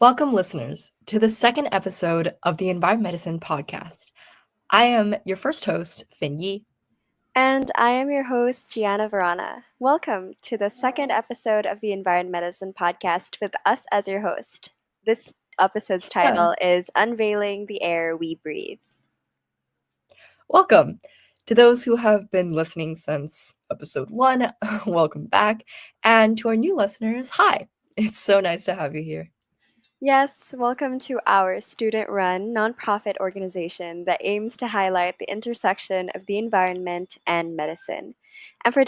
Welcome, listeners, to the second episode of the Environment Medicine podcast. I am your first host, Ye. And I am your host, Gianna Varona. Welcome to the second episode of the Environment Medicine podcast with us as your host. This episode's Yeah. title is Unveiling the Air We Breathe. Welcome. To those who have been listening since episode 1, welcome back. And to our new listeners, hi. It's so nice to have you here. Yes, welcome to our student run nonprofit organization that aims to highlight the intersection of the environment and medicine. And for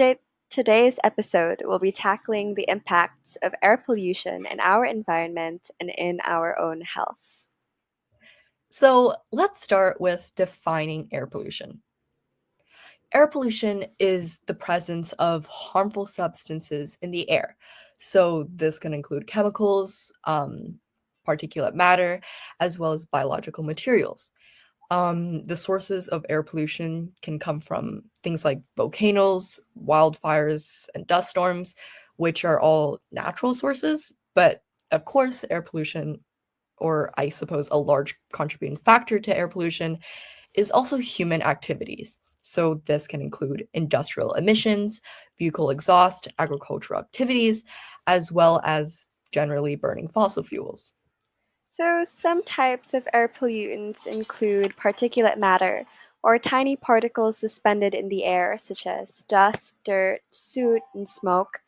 today's episode, we'll be tackling the impacts of air pollution in our environment and in our own health. So let's start with defining air pollution. Air pollution is the presence of harmful substances in the air. So this can include chemicals, particulate matter, as well as biological materials. The sources of air pollution can come from things like volcanoes, wildfires, and dust storms, which are all natural sources. But of course, air pollution, or I suppose a large contributing factor to air pollution, is also human activities. So this can include industrial emissions, vehicle exhaust, agricultural activities, as well as generally burning fossil fuels. So, some types of air pollutants include particulate matter, or tiny particles suspended in the air, such as dust, dirt, soot, and smoke.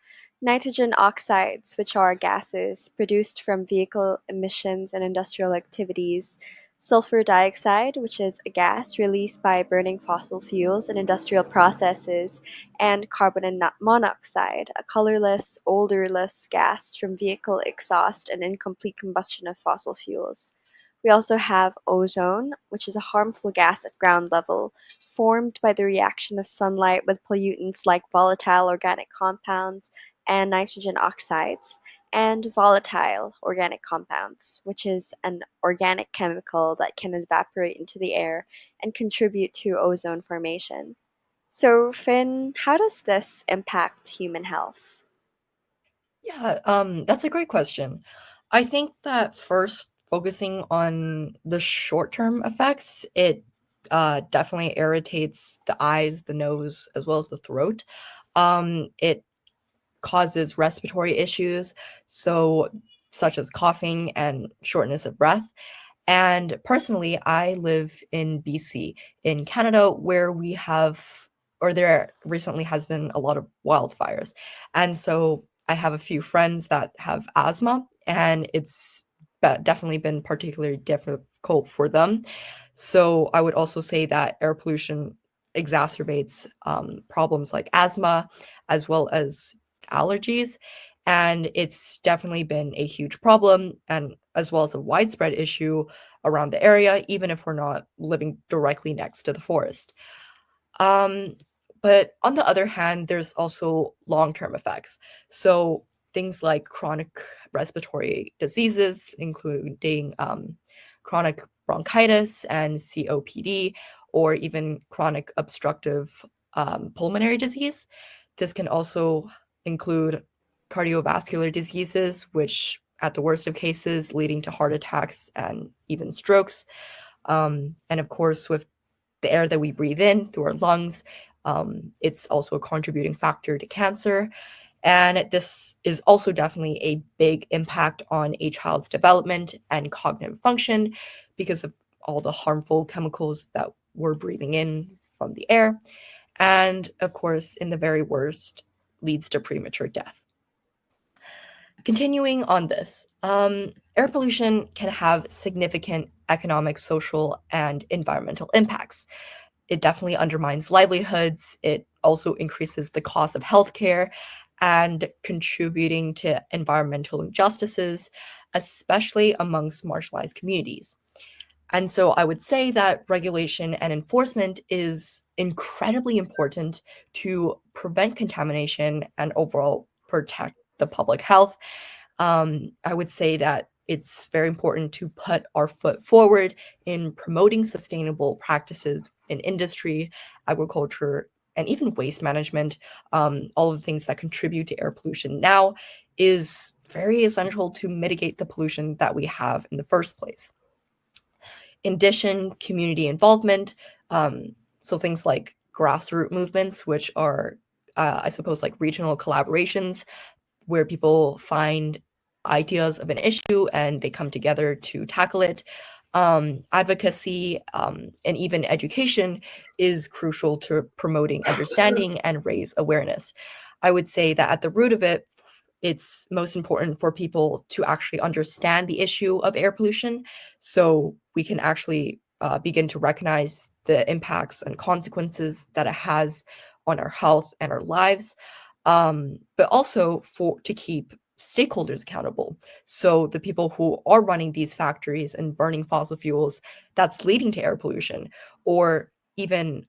Nitrogen oxides, which are gases produced from vehicle emissions and industrial activities. Sulfur dioxide, which is a gas released by burning fossil fuels in industrial processes, and carbon monoxide, a colorless, odorless gas from vehicle exhaust and incomplete combustion of fossil fuels. We also have ozone, which is a harmful gas at ground level, formed by the reaction of sunlight with pollutants like volatile organic compounds and nitrogen oxides, and volatile organic compounds, which is an organic chemical that can evaporate into the air and contribute to ozone formation. So, Finn, how does this impact human health? Yeah, that's a great question. I think that first, focusing on the short-term effects, it definitely irritates the eyes, the nose, as well as the throat. It causes respiratory issues, so such as coughing and shortness of breath. And personally, I live in BC, in Canada, where we have, or there recently has been a lot of wildfires. And so I have a few friends that have asthma, and it's definitely been particularly difficult for them. So I would also say that air pollution exacerbates problems like asthma as well as allergies. And it's definitely been a huge problem and as well as a widespread issue around the area, even if we're not living directly next to the forest. Um, but on the other hand, there's also long-term effects. So things like chronic respiratory diseases, including chronic bronchitis and COPD, or even chronic obstructive pulmonary disease. This can also include cardiovascular diseases, which at the worst of cases leading to heart attacks and even strokes. And of course, with the air that we breathe in through our lungs, it's also a contributing factor to cancer. And this is also definitely a big impact on a child's development and cognitive function because of all the harmful chemicals that we're breathing in from the air. And of course, in the very worst, leads to premature death. Continuing on this, air pollution can have significant economic, social, and environmental impacts. It definitely undermines livelihoods. It also increases the cost of healthcare and contributing to environmental injustices, especially amongst marginalized communities. And so I would say that regulation and enforcement is incredibly important to prevent contamination and overall protect the public health. I would say that it's very important to put our foot forward in promoting sustainable practices in industry, agriculture, and even waste management, all of the things that contribute to air pollution now is very essential to mitigate the pollution that we have in the first place. In addition, community involvement, so things like grassroots movements, which are, I suppose, like regional collaborations where people find ideas of an issue and they come together to tackle it. Advocacy and even education is crucial to promoting understanding and raise awareness. I would say that at the root of it, it's most important for people to actually understand the issue of air pollution so we can actually begin to recognize the impacts and consequences that it has on our health and our lives, but also for to keep stakeholders accountable. So the people who are running these factories and burning fossil fuels that's leading to air pollution, or even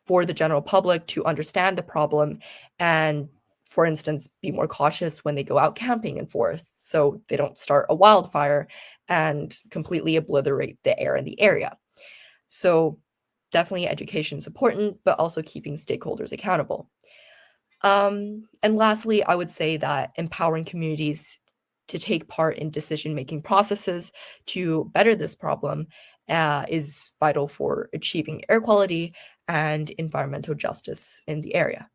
for the general public to understand the problem and, for instance, be more cautious when they go out camping in forests so they don't start a wildfire and completely obliterate the air in the area. So definitely education is important, but also keeping stakeholders accountable. And lastly, I would say that empowering communities to take part in decision-making processes to better this problem is vital for achieving air quality and environmental justice in the area.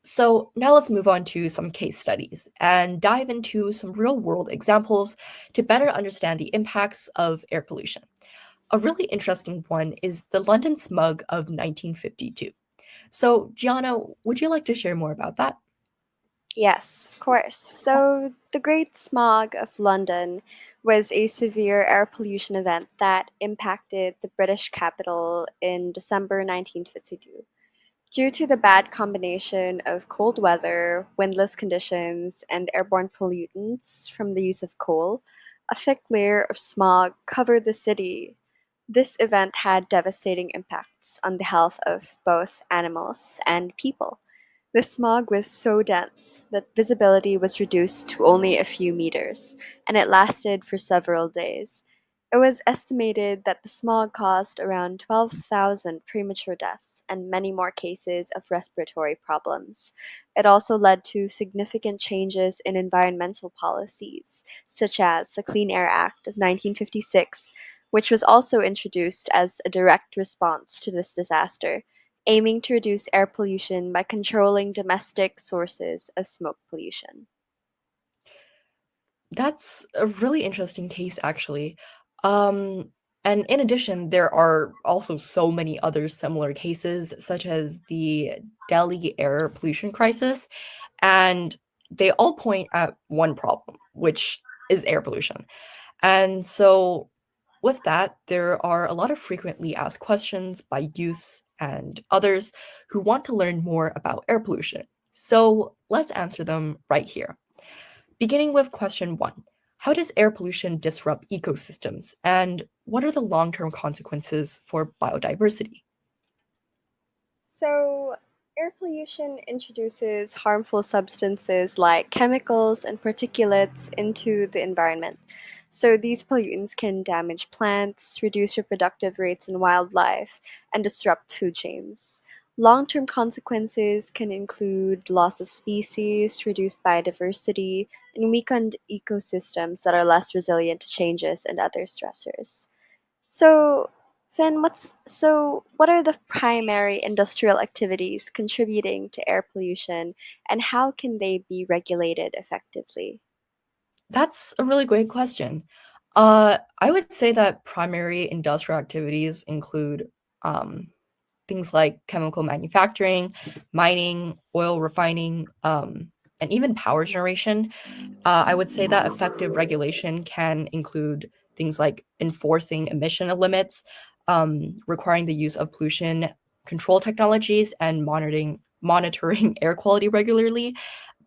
So now let's move on to some case studies and dive into some real-world examples to better understand the impacts of air pollution. A really interesting one is the London smog of 1952. So, Gianna, would you like to share more about that? Yes, of course. So, the Great Smog of London was a severe air pollution event that impacted the British capital in December 1952. Due to the bad combination of cold weather, windless conditions, and airborne pollutants from the use of coal, a thick layer of smog covered the city. This event had devastating impacts on the health of both animals and people. The smog was so dense that visibility was reduced to only a few meters, and it lasted for several days. It was estimated that the smog caused around 12,000 premature deaths and many more cases of respiratory problems. It also led to significant changes in environmental policies, such as the Clean Air Act of 1956, which was also introduced as a direct response to this disaster, aiming to reduce air pollution by controlling domestic sources of smoke pollution. That's a really interesting case, actually. Um, and in addition, there are also so many other similar cases, such as the Delhi air pollution crisis, and they all point at one problem, which is air pollution. And so, with that, there are a lot of frequently asked questions by youths and others who want to learn more about air pollution. So, let's answer them right here. Beginning with question one: how does air pollution disrupt ecosystems, and what are the long term consequences for biodiversity? So, air pollution introduces harmful substances like chemicals and particulates into the environment. So, these pollutants can damage plants, reduce reproductive rates in wildlife, and disrupt food chains. Long term consequences can include loss of species, reduced biodiversity, and weakened ecosystems that are less resilient to changes and other stressors. So, Finn, what are the primary industrial activities contributing to air pollution and how can they be regulated effectively? That's a really great question. I would say that primary industrial activities include um, things like chemical manufacturing, mining, oil refining, and even power generation. I would say that effective regulation can include things like enforcing emission limits, requiring the use of pollution control technologies, and monitoring air quality regularly.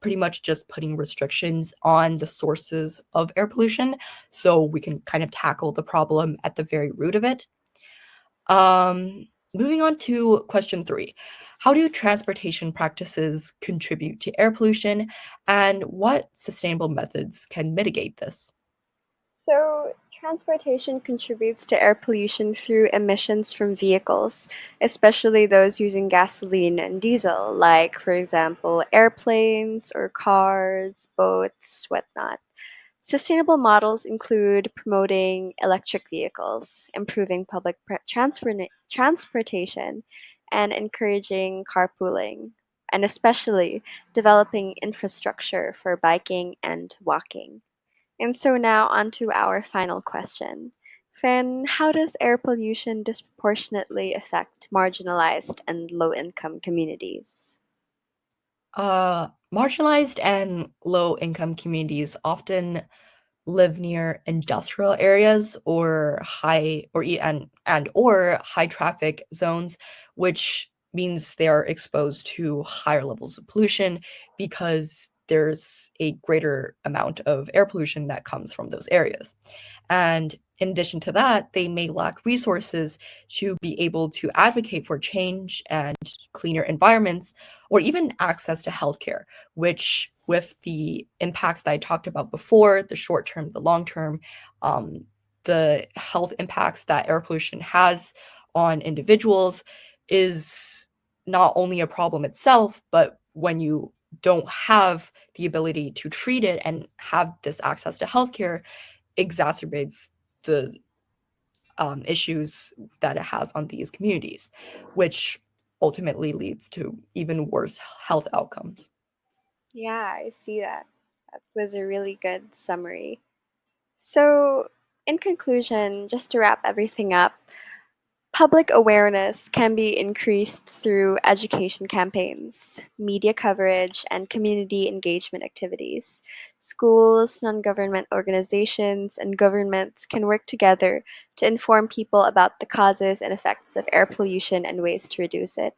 Pretty much just putting restrictions on the sources of air pollution so we can kind of tackle the problem at the very root of it. Moving on to question three: how do transportation practices contribute to air pollution, and what sustainable methods can mitigate this? So, transportation contributes to air pollution through emissions from vehicles, especially those using gasoline and diesel, like, for example, airplanes or cars, boats, whatnot. Sustainable models include promoting electric vehicles, improving transportation, and encouraging carpooling, and especially developing infrastructure for biking and walking. And so now on to our final question. Finn, how does air pollution disproportionately affect marginalized and low income communities? Marginalized and low income communities often live near industrial areas or high traffic zones, which means they are exposed to higher levels of pollution because there's a greater amount of air pollution that comes from those areas. And in addition to that, they may lack resources to be able to advocate for change and cleaner environments or even access to healthcare, which, with the impacts that I talked about before, the short term, the long term, the health impacts that air pollution has on individuals is not only a problem itself, but when you don't have the ability to treat it and have this access to healthcare, exacerbates the issues that it has on these communities, which ultimately leads to even worse health outcomes. Yeah, I see that. That was a really good summary. So, in conclusion, just to wrap everything up, public awareness can be increased through education campaigns, media coverage, and community engagement activities. Schools, non government organizations, and governments can work together to inform people about the causes and effects of air pollution and ways to reduce it.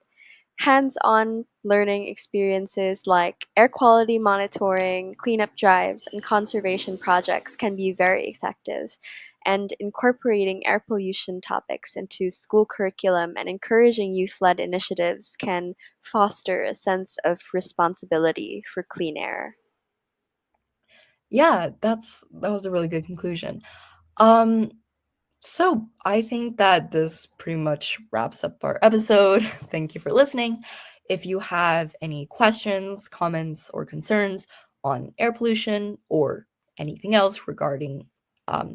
Hands-on learning experiences like air quality monitoring, cleanup drives, and conservation projects can be very effective, and incorporating air pollution topics into school curriculum and encouraging youth-led initiatives can foster a sense of responsibility for clean air. Yeah, that was a really good conclusion. Um, So I think that this pretty much wraps up our episode. Thank you for listening. If you have any questions, comments, or concerns on air pollution or anything else regarding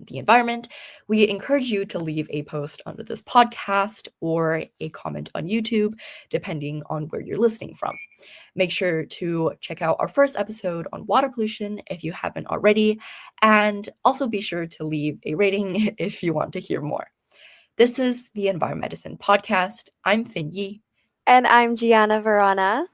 the environment, we encourage you to leave a post under this podcast or a comment on YouTube, depending on where you're listening from. Make sure to check out our first episode on water pollution if you haven't already, and also be sure to leave a rating if you want to hear more. This is the Environment Medicine Podcast. I'm Fin Yi. And I'm Gianna Varona.